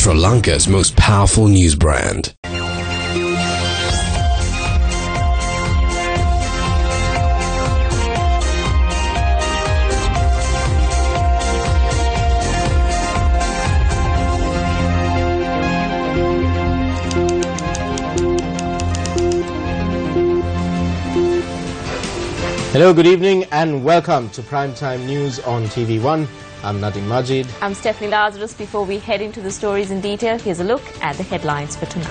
Sri Lanka's most powerful news brand. Hello, good evening and welcome to Primetime News on TV1. I'm Nadim Majid. I'm Stephanie Lazarus. Before we head into the stories in detail, here's a look at the headlines for tonight.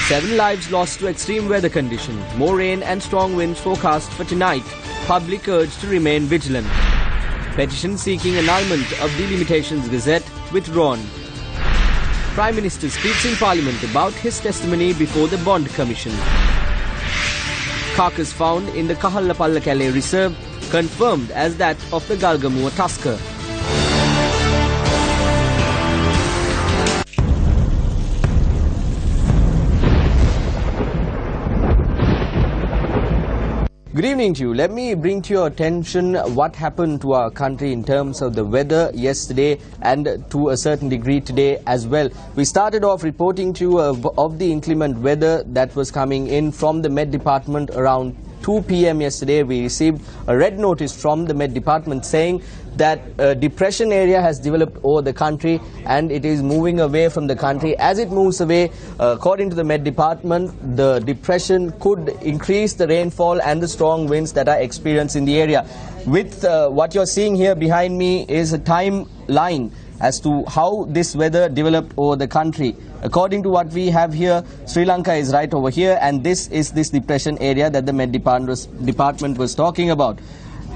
7 lives lost to extreme weather conditions. More rain and strong winds forecast for tonight. Public urged to remain vigilant. Petition seeking annulment of Delimitations Gazette withdrawn. Prime Minister speaks in Parliament about his testimony before the Bond Commission. Carcass found in the Kahallapalla Reserve confirmed as that of the GALGAMUWA tusker. Good evening to you. Let me bring to your attention what happened to our country in terms of the weather yesterday and to a certain degree today as well. We started off reporting to you of the inclement weather that was coming in from the Met Department around 2 p.m. yesterday. We received a red notice from the Met Department saying that a depression area has developed over the country and it is moving away from the country. As it moves away, according to the Met Department, the depression could increase the rainfall and the strong winds that are experienced in the area. With what you're seeing here behind me is a timeline as to how this weather developed over the country. According to what we have here, Sri Lanka is right over here, and this is this depression area that the Met Department was talking about.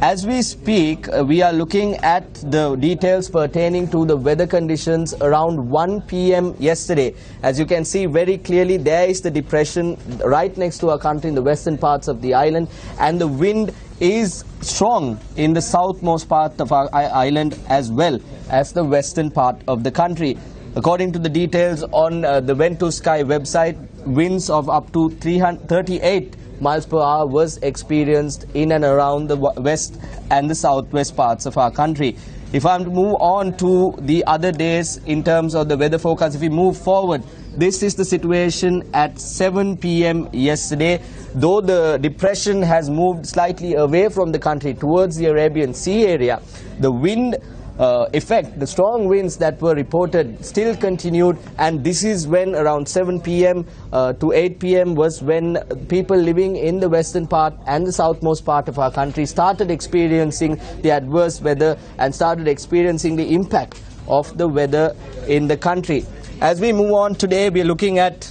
As we speak, we are looking at the details pertaining to the weather conditions around 1 p.m. yesterday. As you can see very clearly, there is the depression right next to our country in the western parts of the island, and the wind is strong in the southmost part of our island as well as the western part of the country. According to the details on the Wind to Sky website, winds of up to 38 miles per hour was experienced in and around the west and the southwest parts of our country. If I'm to move on to the other days in terms of the weather forecast, if we move forward, this is the situation at 7 p.m. yesterday. Though the depression has moved slightly away from the country towards the Arabian Sea area, the wind effect, the strong winds that were reported still continued, and this is when around 7 p.m. To 8 p.m. was when people living in the western part and the southmost part of our country started experiencing the adverse weather and started experiencing the impact of the weather in the country. As we move on today, we are looking at,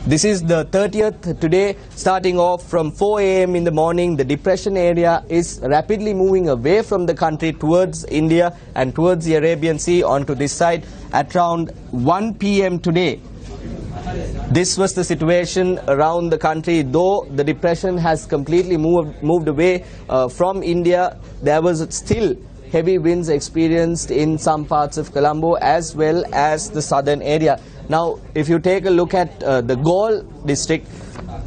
this is the 30th today, starting off from 4 a.m. in the morning. The depression area is rapidly moving away from the country towards India and towards the Arabian Sea onto this side. At around 1 p.m. today, this was the situation around the country. Though the depression has completely moved away from India, there was still heavy winds experienced in some parts of Colombo as well as the southern area. Now, if you take a look at the Galle district,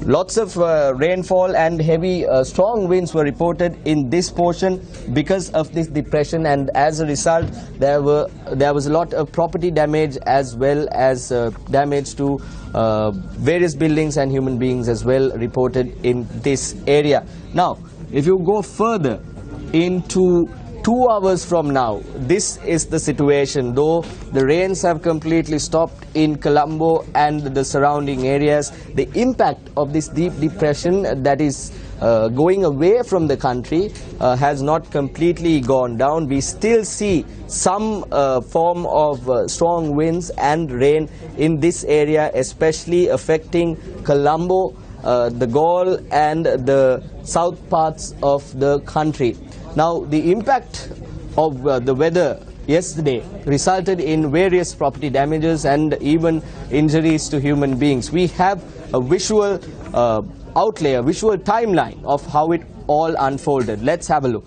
lots of rainfall and heavy strong winds were reported in this portion because of this depression, and as a result there was a lot of property damage as well as damage to various buildings and human beings as well reported in this area. Now, if you go further into 2 hours from now, this is the situation. Though the rains have completely stopped in Colombo and the surrounding areas, the impact of this deep depression that is going away from the country has not completely gone down. We still see some form of strong winds and rain in this area, especially affecting Colombo, the Galle and the south parts of the country. Now, the impact of the weather yesterday resulted in various property damages and even injuries to human beings. We have a visual outlay, a visual timeline of how it all unfolded. Let's have a look.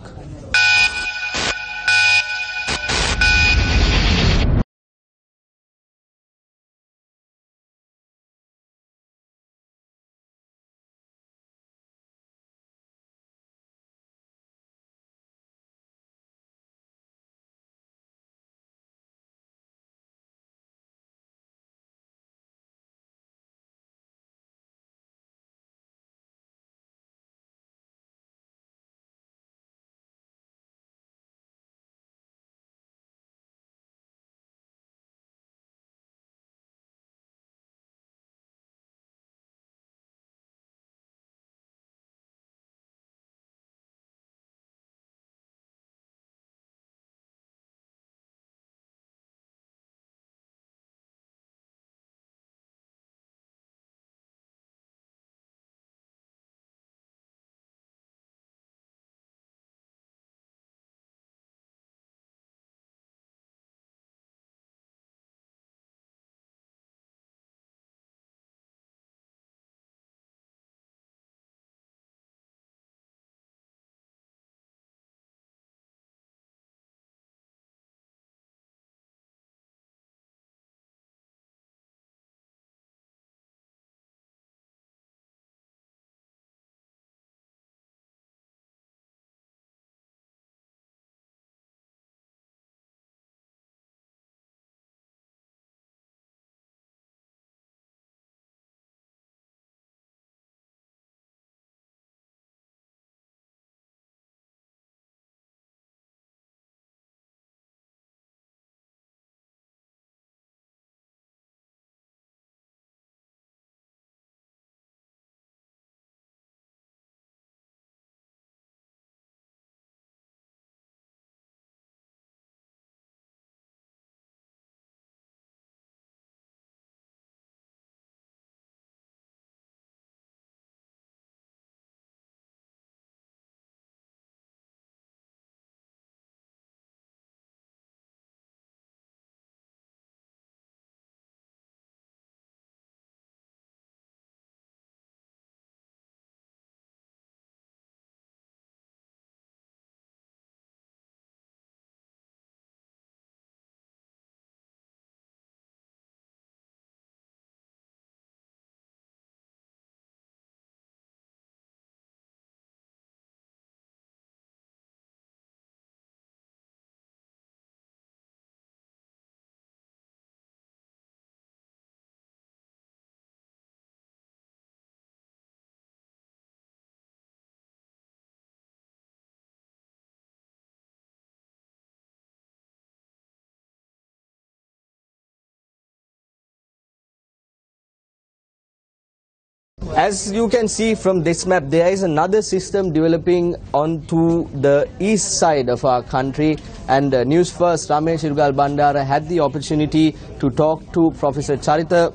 As you can see from this map, there is another system developing onto the east side of our country, and News First Ramesh Irugal Bandara had the opportunity to talk to Professor Charitha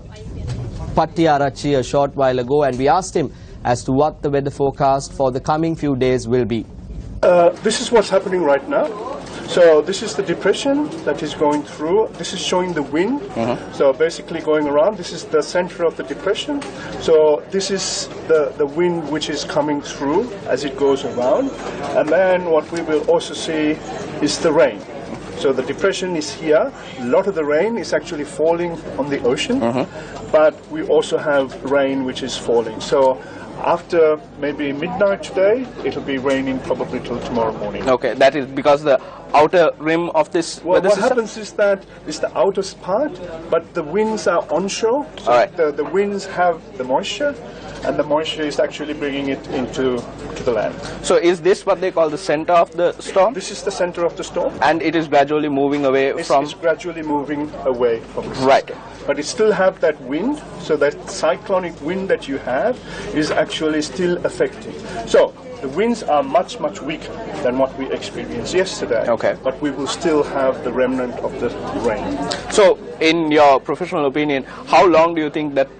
Pattiarachi a short while ago, and we asked him as to what the weather forecast for the coming few days will be. This is what's happening right now. So this is the depression that is going through. This is showing the wind. So basically going around, this is the center of the depression. So this is the wind which is coming through as it goes around. And then what we will also see is the rain. So the depression is here. A lot of the rain is actually falling on the ocean. But we also have rain which is falling. So after maybe midnight today, it'll be raining probably till tomorrow morning. Okay, that is because the outer rim of this weather system? What happens is that it's the outer part, but the winds are onshore. So the winds have the moisture, and the moisture is actually bringing it to the land. So is this what they call the center of the storm? This is the center of the storm. And it is gradually moving away from... It's gradually moving away from the system. Right. But it still have that wind, so that cyclonic wind that you have is actually still affecting. So the winds are much, much weaker than what we experienced yesterday. Okay. But we will still have the remnant of the rain. So, in your professional opinion, how long do you think that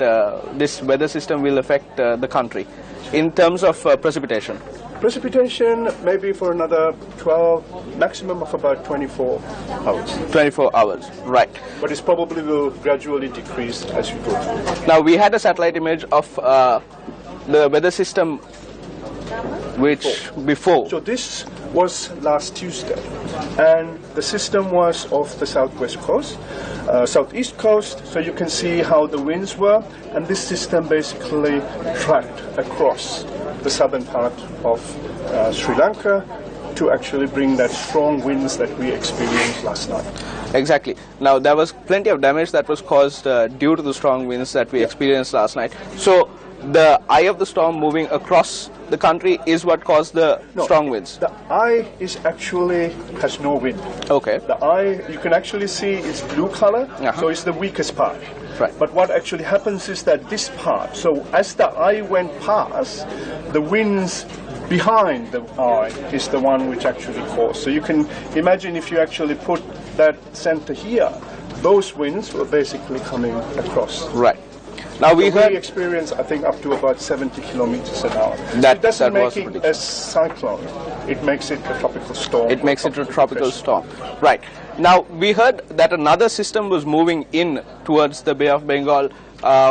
this weather system will affect the country in terms of precipitation? Precipitation maybe for another 12, maximum of about 24 hours. 24 hours, right. But it probably will gradually decrease as you go through. Now, we had a satellite image of the weather system before. So this was last Tuesday, and the system was off the southwest coast, southeast coast, so you can see how the winds were, and this system basically tracked across the southern part of Sri Lanka to actually bring that strong winds that we experienced last night. Exactly. Now, there was plenty of damage that was caused due to the strong winds that we experienced last night. So, the eye of the storm moving across the country is what caused the strong winds? The eye is actually has no wind. Okay. The eye, you can actually see it's blue color, so it's the weakest part. Right. But what actually happens is that this part, so as the eye went past, the winds behind the eye is the one which actually caused. So you can imagine if you actually put that center here, those winds were basically coming across. Right. Now we experience, I think, up to about 70 kilometers an hour. That doesn't was make it a cyclone. It makes it a tropical storm. It makes it a tropical storm. Right. Now we heard that another system was moving in towards the Bay of Bengal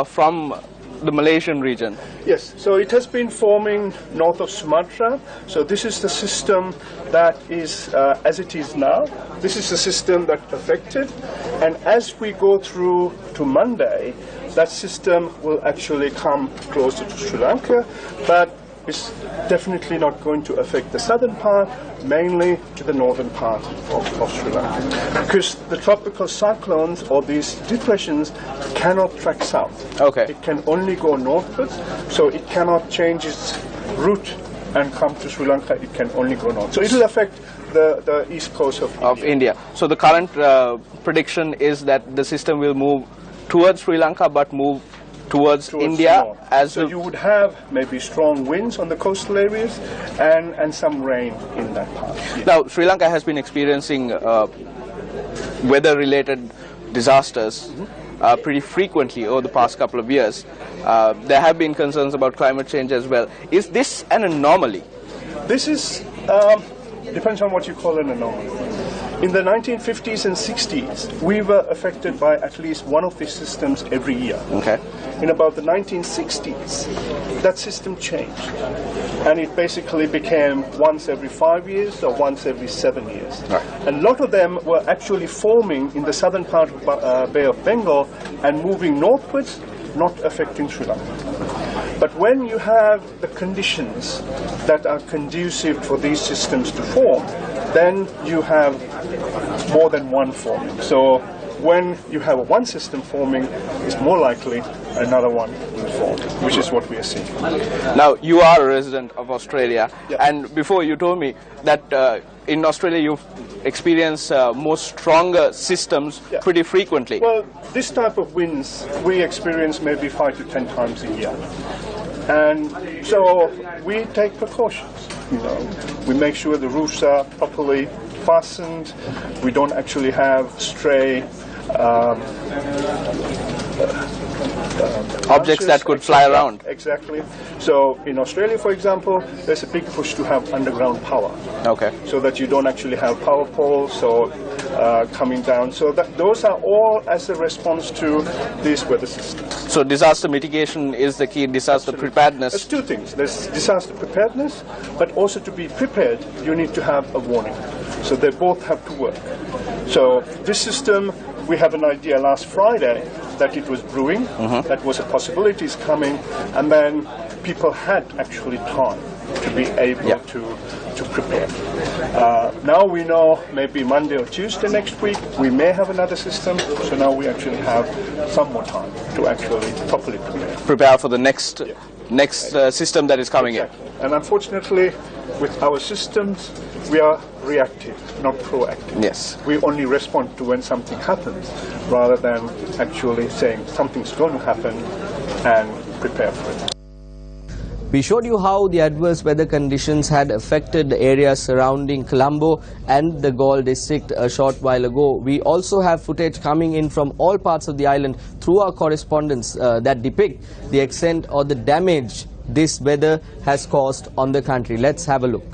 from the Malaysian region. Yes, so it has been forming north of Sumatra. So this is the system that is as it is now. This is the system that affected. And as we go through to Monday, that system will actually come closer to Sri Lanka, but it's definitely not going to affect the southern part, mainly to the northern part of Sri Lanka. Because the tropical cyclones or these depressions cannot track south. Okay. It can only go northwards, so it cannot change its route and come to Sri Lanka. It can only go north. So it will affect the east coast of India. So the current prediction is that the system will move towards Sri Lanka, but move towards India. So you would have maybe strong winds on the coastal areas and some rain in that part. Yes. Now, Sri Lanka has been experiencing weather-related disasters pretty frequently over the past couple of years. There have been concerns about climate change as well. Is this an anomaly? This is, depends on what you call an anomaly. In the 1950s and 60s, we were affected by at least one of these systems every year. Okay. In about the 1960s, that system changed. And it basically became once every 5 years or once every 7 years. Right. And a lot of them were actually forming in the southern part of Bay of Bengal and moving northwards, not affecting Sri Lanka. But when you have the conditions that are conducive for these systems to form, then you have more than one forming. So when you have one system forming, it's more likely another one will form, which is what we are seeing. Now, you are a resident of Australia, yeah. And before you told me that in Australia you've experienced more stronger systems pretty frequently. Well, this type of winds we experience maybe 5 to 10 times a year. And so we take precautions. We make sure the roofs are properly fastened. We don't actually have stray objects that could fly around. Exactly. So in Australia, for example, there's a big push to have underground power. Okay. So that you don't actually have power poles coming down. So those are all as a response to these weather systems. So disaster mitigation is the key, disaster preparedness. There's two things. There's disaster preparedness, but also to be prepared, you need to have a warning. So they both have to work. So this system, we have an idea last Friday that it was brewing, that was a possibilities coming, and then people had actually time to be able to prepare. Now we know maybe Monday or Tuesday next week we may have another system, so now we actually have some more time to actually properly prepare for the next system that is coming in. And unfortunately, with our systems, we are reactive, not proactive. Yes. We only respond to when something happens, rather than actually saying something's going to happen and prepare for it. We showed you how the adverse weather conditions had affected the areas surrounding Colombo and the Galle district a short while ago. We also have footage coming in from all parts of the island through our correspondents that depict the extent or the damage this weather has caused on the country. Let's have a look.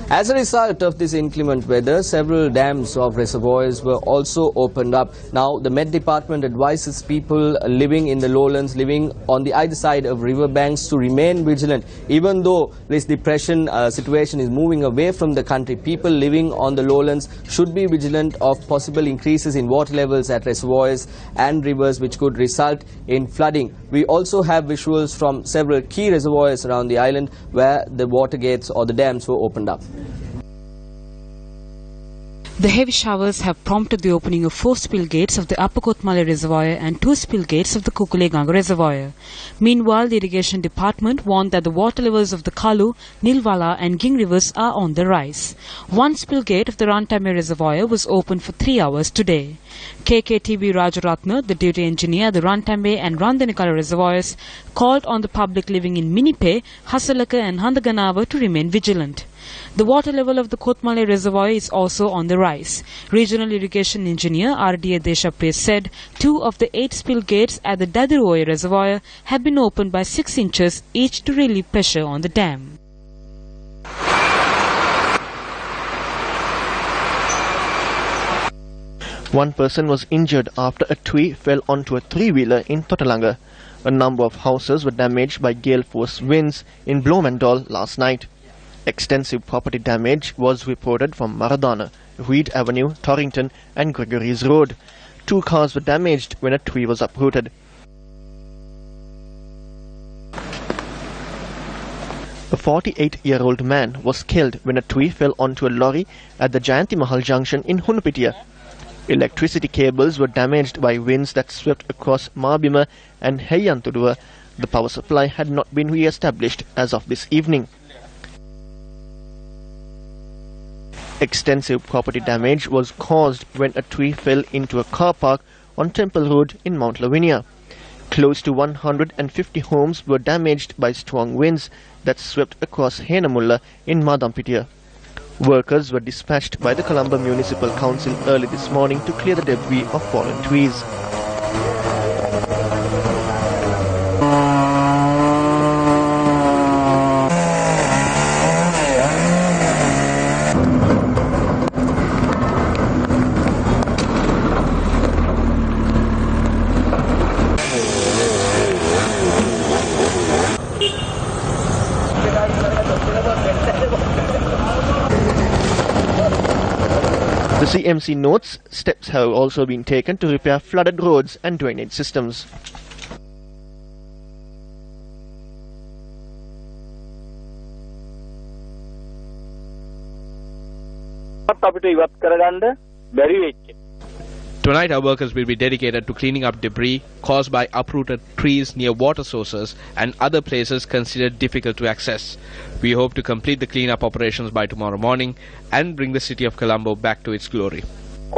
As a result of this inclement weather, several dams of reservoirs were also opened up. Now, the Met Department advises people living in the lowlands, living on the either side of riverbanks, to remain vigilant. Even though this depression situation is moving away from the country, people living on the lowlands should be vigilant of possible increases in water levels at reservoirs and rivers, which could result in flooding. We also have visuals from several key reservoirs around the island where the water gates or the dams were opened up. The heavy showers have prompted the opening of 4 spill gates of the Upper Kothmale Reservoir and 2 spill gates of the Kukuleganga Reservoir. Meanwhile, the Irrigation Department warned that the water levels of the Kalu, Nilwala and Ging rivers are on the rise. 1 spill gate of the Rantambe Reservoir was opened for 3 hours today. KKTV Rajaratna, the duty engineer at the Rantambe and Randanikala reservoirs, called on the public living in Minipe, Hasalaka and Handaganawa to remain vigilant. The water level of the Kothmale Reservoir is also on the rise. Regional Irrigation Engineer R.D.A. Deshape said 2 of the 8 spill gates at the Dadiroy Reservoir have been opened by 6 inches each to relieve pressure on the dam. One person was injured after a tree fell onto a three-wheeler in Totalanga. A number of houses were damaged by gale force winds in Blomendal last night. Extensive property damage was reported from Maradana, Reed Avenue, Torrington and Gregory's Road. 2 cars were damaged when a tree was uprooted. A 48-year-old man was killed when a tree fell onto a lorry at the Jayanti Mahal junction in Hunupitia. Electricity cables were damaged by winds that swept across Mabima and Heyantuduwa. The power supply had not been re-established as of this evening. Extensive property damage was caused when a tree fell into a car park on Temple Road in Mount Lavinia. Close to 150 homes were damaged by strong winds that swept across Henamulla in Madampitia. Workers were dispatched by the Colombo Municipal Council early this morning to clear the debris of fallen trees. The CMC notes steps have also been taken to repair flooded roads and drainage systems. Tonight our workers will be dedicated to cleaning up debris caused by uprooted trees near water sources and other places considered difficult to access. We hope to complete the cleanup operations by tomorrow morning and bring the city of Colombo back to its glory. A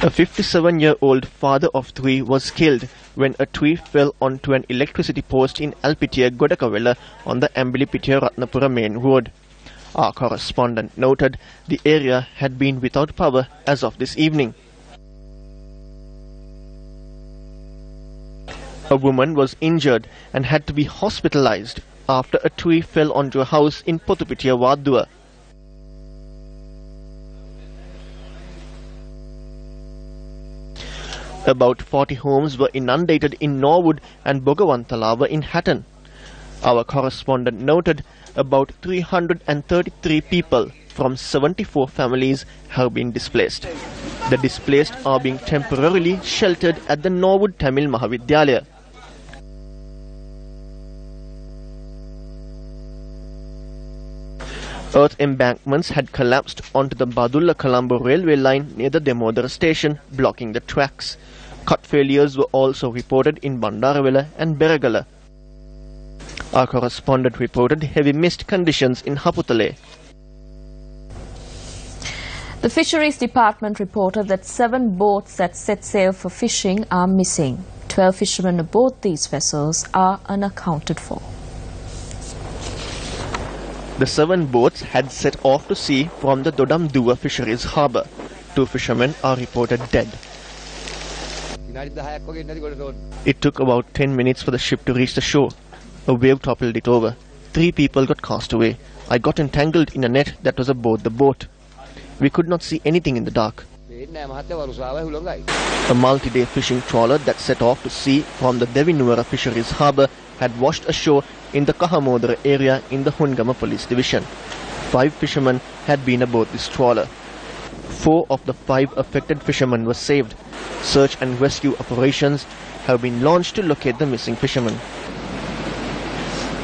57-year-old father of three was killed when a tree fell onto an electricity post in Alpitiya Godakawela on the Ambilipitiya Ratnapura main road. Our correspondent noted the area had been without power as of this evening. A woman was injured and had to be hospitalized after a tree fell onto a house in Potupitiya Wadua. About 40 homes were inundated in Norwood and Bogawantalawa in Hatton. Our correspondent noted about 333 people from 74 families have been displaced. The displaced are being temporarily sheltered at the Norwood Tamil Mahavidyalaya. Earth embankments had collapsed onto the Badulla-Colombo railway line near the Demodara station, blocking the tracks. Cut failures were also reported in Bandaravela and Beragala. Our correspondent reported heavy mist conditions in Haputale. The Fisheries Department reported that 7 boats that set sail for fishing are missing. 12 fishermen aboard these vessels are unaccounted for. The 7 boats had set off to sea from the Dodamduwa fisheries harbour. 2 fishermen are reported dead. It took about 10 minutes for the ship to reach the shore. A wave toppled it over. 3 people got cast away. I got entangled in a net that was aboard the boat. We could not see anything in the dark. A multi-day fishing trawler that set off to sea from the Devinuwara fisheries harbour had washed ashore in the Kahamodara area in the Hungama police division. 5 fishermen had been aboard this trawler. 4 of the 5 affected fishermen were saved. Search and rescue operations have been launched to locate the missing fishermen.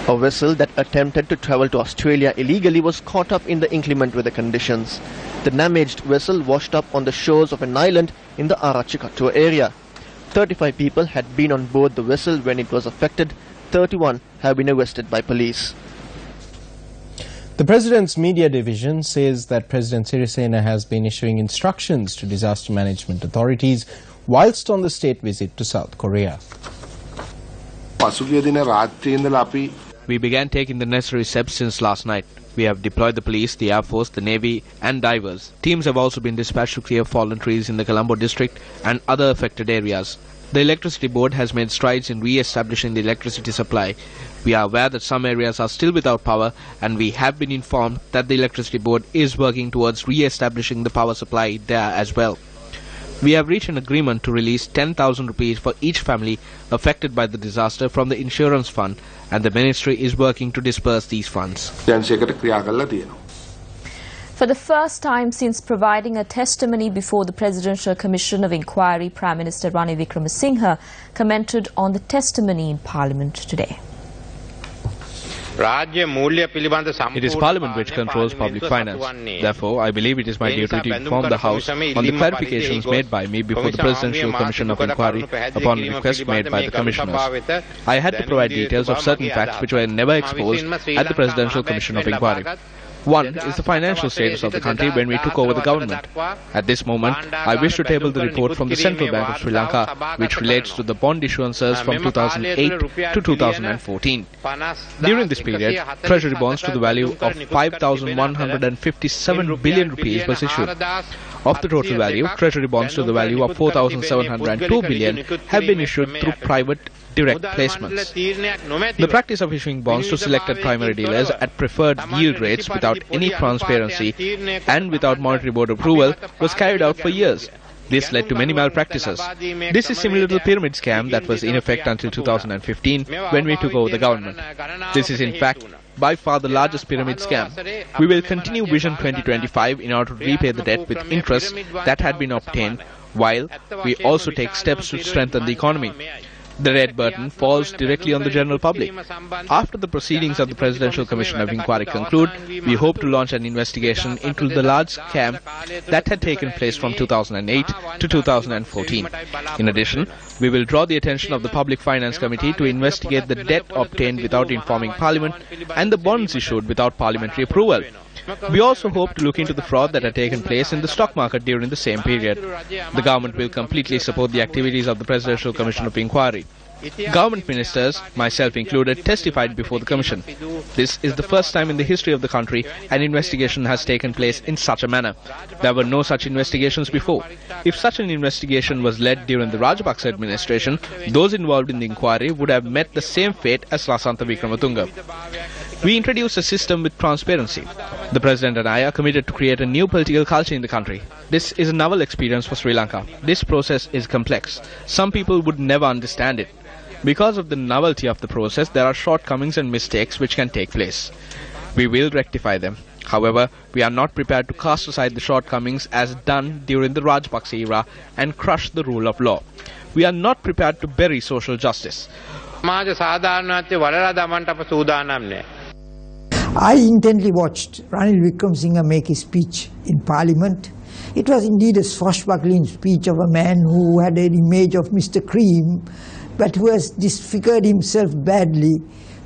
A vessel that attempted to travel to Australia illegally was caught up in the inclement weather conditions. The damaged vessel washed up on the shores of an island in the Arachikattua area. 35 people had been on board the vessel when it was affected. 31 have been arrested by police. The President's Media Division says that President Sirisena has been issuing instructions to disaster management authorities whilst on the state visit to South Korea. We began taking the necessary steps since last night. We have deployed the police, the Air Force, the Navy and divers. Teams have also been dispatched to clear fallen trees in the Colombo district and other affected areas. The Electricity Board has made strides in re-establishing the electricity supply. We are aware that some areas are still without power, and we have been informed that the Electricity Board is working towards re-establishing the power supply there as well. We have reached an agreement to release 10,000 rupees for each family affected by the disaster from the insurance fund, and the ministry is working to disperse these funds. For the first time since providing a testimony before the Presidential Commission of Inquiry, Prime Minister Ranil Wickremesinghe commented on the testimony in Parliament today. It is Parliament which controls public finance. Therefore, I believe it is my duty to inform the House on the clarifications made by me before the Presidential Commission of Inquiry upon request made by the Commissioners. I had to provide details of certain facts which were never exposed at the Presidential Commission of Inquiry. One is the financial status of the country when we took over the government. At this moment, I wish to table the report from the Central Bank of Sri Lanka, which relates to the bond issuances from 2008 to 2014. During this period, treasury bonds to the value of 5,157 billion rupees was issued. Of the total value, treasury bonds to the value of 4,702 billion have been issued through private direct placements. The practice of issuing bonds to selected primary dealers at preferred yield rates without any transparency and without monetary board approval was carried out for years. This led to many malpractices. This is similar to the pyramid scam that was in effect until 2015 when we took over the government. This is in fact by far the largest pyramid scam. We will continue Vision 2025 in order to repay the debt with interest that had been obtained, while we also take steps to strengthen the economy. The red burden falls directly on the general public. After the proceedings of the Presidential Commission of Inquiry conclude, we hope to launch an investigation into the large scam that had taken place from 2008 to 2014. In addition, we will draw the attention of the Public Finance Committee to investigate the debt obtained without informing Parliament and the bonds issued without parliamentary approval. We also hope to look into the fraud that had taken place in the stock market during the same period. The government will completely support the activities of the Presidential Commission of Inquiry. Government ministers, myself included, testified before the Commission. This is the first time in the history of the country an investigation has taken place in such a manner. There were no such investigations before. If such an investigation was led during the Rajapaksa administration, those involved in the inquiry would have met the same fate as Lasantha Wickrematunge. We introduced a system with transparency. The President and I are committed to create a new political culture in the country. This is a novel experience for Sri Lanka. This process is complex. Some people would never understand it. Because of the novelty of the process, there are shortcomings and mistakes which can take place. We will rectify them. However, we are not prepared to cast aside the shortcomings as done during the Rajapaksa era and crush the rule of law. We are not prepared to bury social justice. I intently watched Ranil Wickremesinghe make his speech in Parliament. It was indeed a swashbuckling speech of a man who had an image of Mr. Cream, but who has disfigured himself badly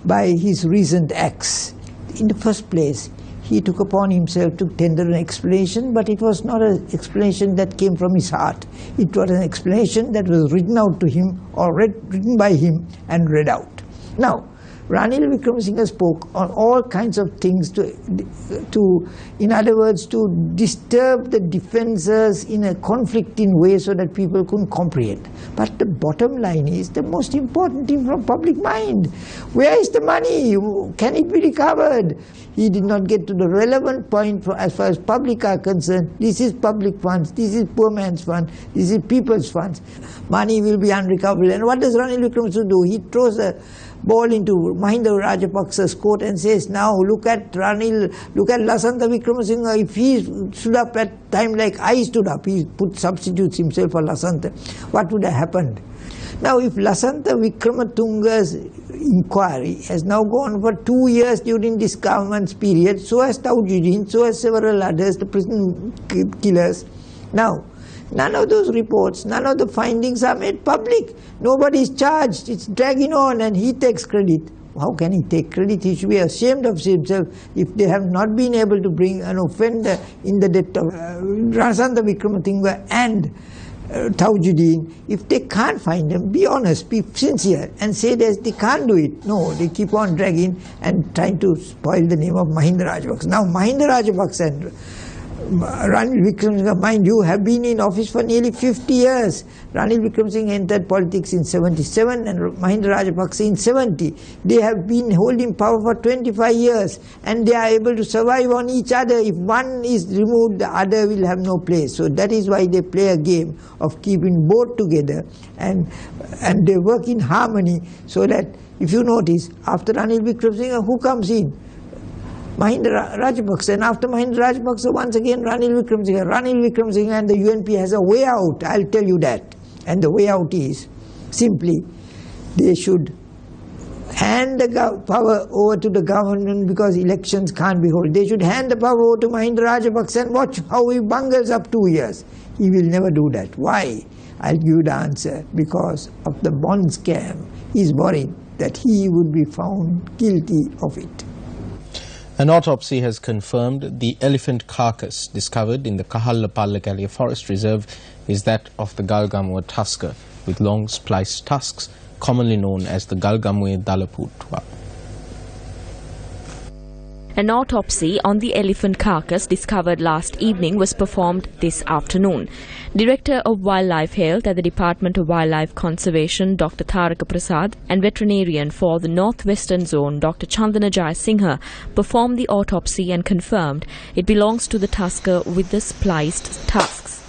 by his recent acts. In the first place, he took upon himself to tender an explanation, but it was not an explanation that came from his heart. It was an explanation that was written out to him, or written by him and read out. Now, Ranil Wickremesinghe spoke on all kinds of things in other words, to disturb the defences in a conflicting way so that people couldn't comprehend. But the bottom line is the most important thing from public mind. Where is the money? Can it be recovered? He did not get to the relevant point as far as public are concerned. This is public funds, this is poor man's fund, this is people's funds. Money will be unrecoverable. And what does Ranil Wickremesinghe do? He throws a ball into Mahinda Rajapaksa's court and says, now look at Ranil, look at Lasantha Wickremesinghe. If he stood up at time like I stood up, he substitutes himself for Lasantha, what would have happened? Now if Lasantha Wickrematunge's inquiry has now gone for 2 years during this government's period, so has Tajuddin, so has several others, the prison killers. Now, none of those reports, none of the findings are made public. Nobody is charged. It's dragging on and he takes credit. How can he take credit? He should be ashamed of himself if they have not been able to bring an offender in the death of Lasantha Wickrematunge and Tajuddin. If they can't find them, be honest, be sincere and say that they can't do it. No, they keep on dragging and trying to spoil the name of Mahinda Rajapaksa. Now Mahinda Rajapaksa and Ranil Wickremesinghe, mind you, have been in office for nearly 50 years. Ranil Wickremesinghe entered politics in 77 and Mahinda Rajapaksa in 70. They have been holding power for 25 years and they are able to survive on each other. If one is removed, the other will have no place. So that is why they play a game of keeping both together and they work in harmony, so that if you notice, after Ranil Wickremesinghe, who comes in? Mahinda Rajapaksa, and after Mahinda Rajapaksa, once again Ranil Wickremesinghe. Ranil Wickremesinghe and the UNP has a way out, I'll tell you that. And the way out is simply they should hand the power over to the government, because elections can't be held. They should hand the power over to Mahinda Rajapaksa and watch how he bungles up 2 years. He will never do that. Why? I'll give you the answer. Because of the bond scam. He's worried that he would be found guilty of it. An autopsy has confirmed the elephant carcass discovered in the Kahalla-Pallakalia Forest Reserve is that of the GALGAMUWA tusker with long spliced tusks, commonly known as the GALGAMUWA dalaputwa. An autopsy on the elephant carcass discovered last evening was performed this afternoon. Director of Wildlife Health at the Department of Wildlife Conservation, Dr. Tharaka Prasad, and veterinarian for the Northwestern Zone, Dr. Chandana Jayasinghe, performed the autopsy and confirmed it belongs to the tusker with the spliced tusks.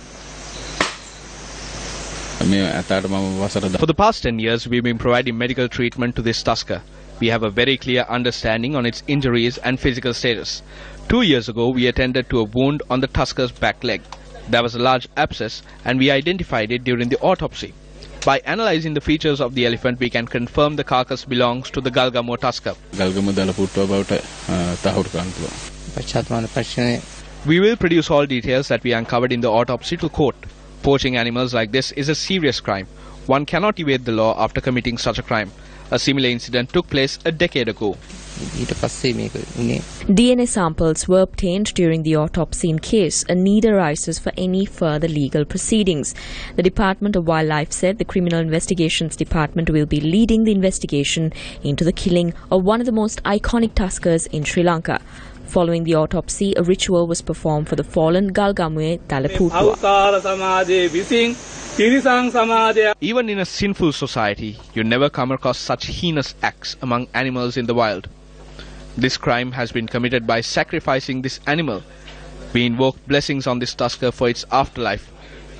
For the past 10 years, we've been providing medical treatment to this tusker. We have a very clear understanding on its injuries and physical status. 2 years ago, we attended to a wound on the tusker's back leg. There was a large abscess and we identified it during the autopsy. By analyzing the features of the elephant, we can confirm the carcass belongs to the GALGAMUWA tusker. We will produce all details that we uncovered in the autopsy to court. Poaching animals like this is a serious crime. One cannot evade the law after committing such a crime. A similar incident took place a decade ago. DNA samples were obtained during the autopsy in case a need arises for any further legal proceedings. The Department of Wildlife said the Criminal Investigations Department will be leading the investigation into the killing of one of the most iconic tuskers in Sri Lanka. Following the autopsy, a ritual was performed for the fallen GALGAMUWA dalaputwa. Even in a sinful society, you never come across such heinous acts among animals in the wild. This crime has been committed by sacrificing this animal. We invoke blessings on this tusker for its afterlife.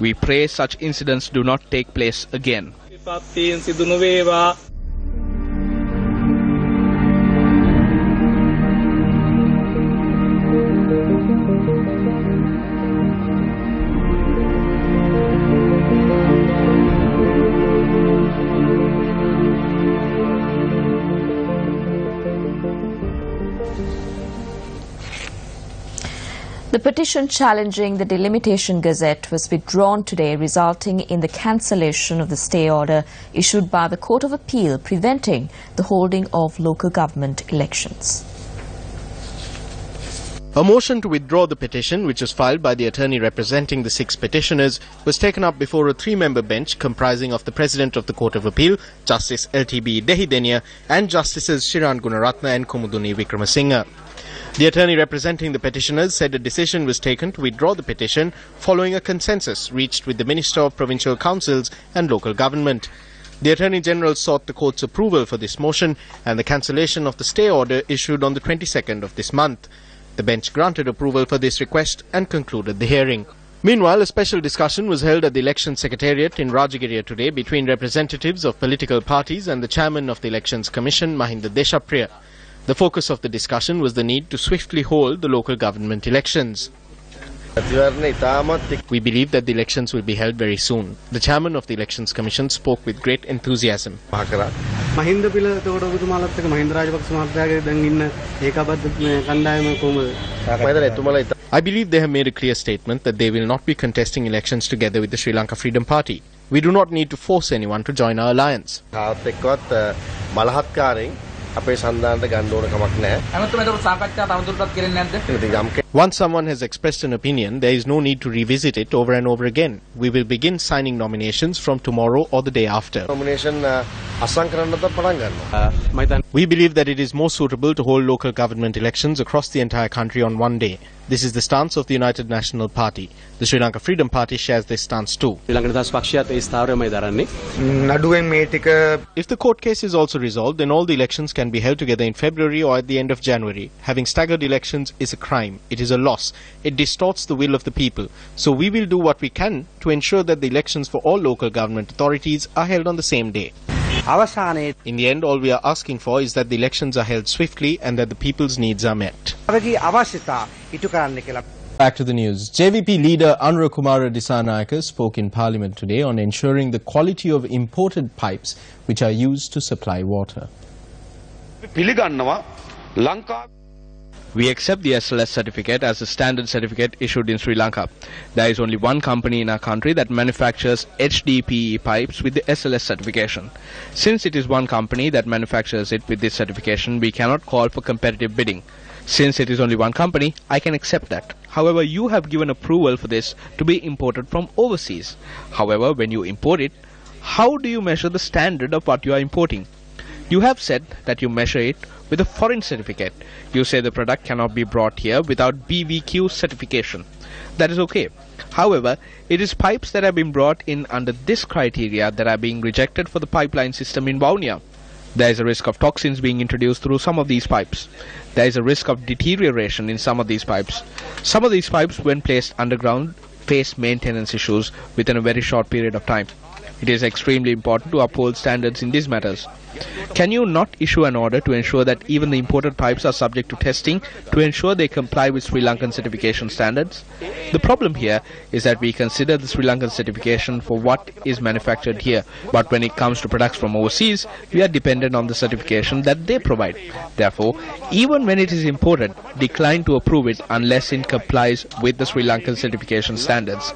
We pray such incidents do not take place again. The petition challenging the delimitation gazette was withdrawn today, resulting in the cancellation of the stay order issued by the Court of Appeal preventing the holding of local government elections. A motion to withdraw the petition, which was filed by the attorney representing the 6 petitioners, was taken up before a 3-member bench comprising of the President of the Court of Appeal, Justice LTB Dehidenia, and Justices Shiran Gunaratna and Kumuduni Vikramasinghe. The attorney representing the petitioners said a decision was taken to withdraw the petition following a consensus reached with the Minister of Provincial Councils and Local Government. The Attorney General sought the court's approval for this motion and the cancellation of the stay order issued on the 22nd of this month. The bench granted approval for this request and concluded the hearing. Meanwhile, a special discussion was held at the Election Secretariat in Rajagiriya today between representatives of political parties and the Chairman of the Elections Commission, Mahinda Deshapriya. The focus of the discussion was the need to swiftly hold the local government elections. We believe that the elections will be held very soon. The Chairman of the Elections Commission spoke with great enthusiasm. I believe they have made a clear statement that they will not be contesting elections together with the Sri Lanka Freedom Party. We do not need to force anyone to join our alliance. Once someone has expressed an opinion, there is no need to revisit it over and over again. We will begin signing nominations from tomorrow or the day after. We believe that it is more suitable to hold local government elections across the entire country on one day. This is the stance of the United National Party. The Sri Lanka Freedom Party shares this stance too. If the court case is also resolved, then all the elections can be held together in February or at the end of January. Having staggered elections is a crime. It is a loss. It distorts the will of the people. So we will do what we can to ensure that the elections for all local government authorities are held on the same day. In the end, all we are asking for is that the elections are held swiftly and that the people's needs are met. Back to the news. JVP leader Anurakumara Disanayake spoke in Parliament today on ensuring the quality of imported pipes which are used to supply water. We accept the SLS certificate as a standard certificate issued in Sri Lanka. There is only one company in our country that manufactures HDPE pipes with the SLS certification. Since it is one company that manufactures it with this certification, we cannot call for competitive bidding. Since it is only one company, I can accept that. However, you have given approval for this to be imported from overseas. However, when you import it, how do you measure the standard of what you are importing? You have said that you measure it with a foreign certificate. You say the product cannot be brought here without BVQ certification. That is okay. However, it is pipes that have been brought in under this criteria that are being rejected for the pipeline system in Vaunia. There is a risk of toxins being introduced through some of these pipes. There is a risk of deterioration in some of these pipes. Some of these pipes, when placed underground, face maintenance issues within a very short period of time. It is extremely important to uphold standards in these matters. Can you not issue an order to ensure that even the imported pipes are subject to testing to ensure they comply with Sri Lankan certification standards? The problem here is that we consider the Sri Lankan certification for what is manufactured here, but when it comes to products from overseas, we are dependent on the certification that they provide. Therefore, even when it is imported, decline to approve it unless it complies with the Sri Lankan certification standards.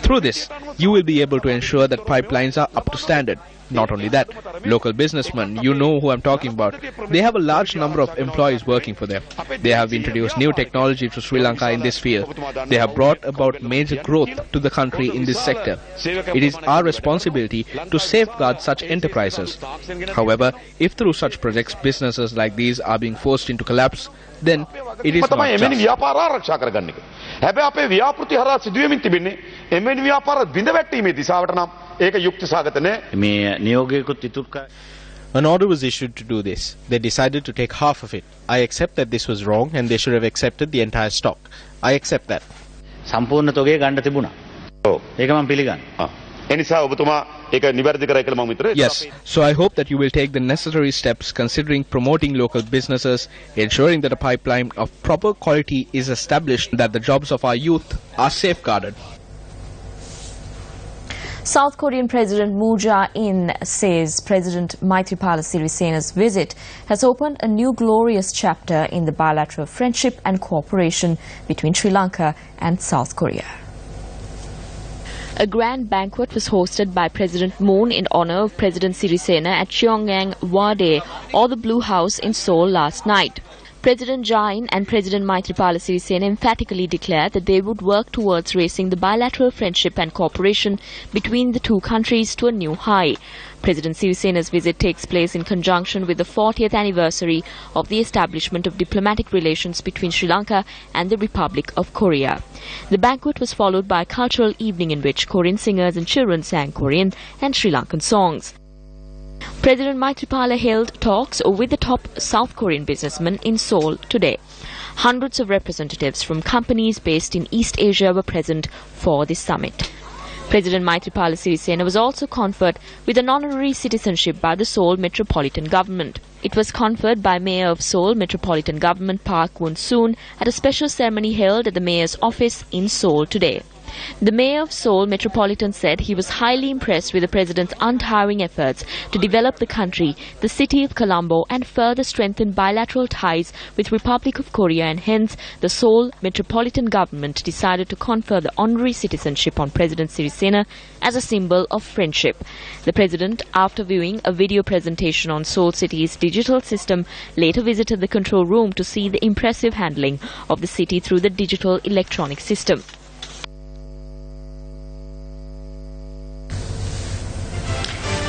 Through this, you will be able to ensure that pipelines are up to standard. Not only that, local businessmen, you know who I'm talking about, they have a large number of employees working for them. They have introduced new technology to Sri Lanka in this field. They have brought about major growth to the country in this sector. It is our responsibility to safeguard such enterprises. However, if through such projects businesses like these are being forced into collapse, then it is not just. An order was issued to do this. They decided to take half of it. I accept that this was wrong and they should have accepted the entire stock. I accept that. Yes, so I hope that you will take the necessary steps considering promoting local businesses, ensuring that a pipeline of proper quality is established, that the jobs of our youth are safeguarded. South Korean President Moon Jae-in says President Maithripala Sirisena's visit has opened a new glorious chapter in the bilateral friendship and cooperation between Sri Lanka and South Korea. A grand banquet was hosted by President Moon in honor of President Sirisena at Cheongang Wade, or the Blue House in Seoul last night. President Jain and President Maithripala Sirisena emphatically declared that they would work towards raising the bilateral friendship and cooperation between the two countries to a new high. President Sirisena's visit takes place in conjunction with the 40th anniversary of the establishment of diplomatic relations between Sri Lanka and the Republic of Korea. The banquet was followed by a cultural evening in which Korean singers and children sang Korean and Sri Lankan songs. President Maithripala held talks with the top South Korean businessmen in Seoul today. Hundreds of representatives from companies based in East Asia were present for this summit. President Maithripala Sirisena was also conferred with an honorary citizenship by the Seoul Metropolitan Government. It was conferred by Mayor of Seoul Metropolitan Government Park Won-soon at a special ceremony held at the Mayor's office in Seoul today. The Mayor of Seoul Metropolitan said he was highly impressed with the President's untiring efforts to develop the country, the city of Colombo, and further strengthen bilateral ties with Republic of Korea, and hence the Seoul Metropolitan Government decided to confer the honorary citizenship on President Sirisena as a symbol of friendship. The President, after viewing a video presentation on Seoul City's digital system, later visited the control room to see the impressive handling of the city through the digital electronic system.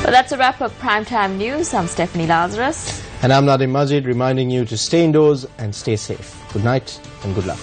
Well, that's a wrap of Primetime News. I'm Stephanie Lazarus. And I'm Nadim Majid, reminding you to stay indoors and stay safe. Good night and good luck.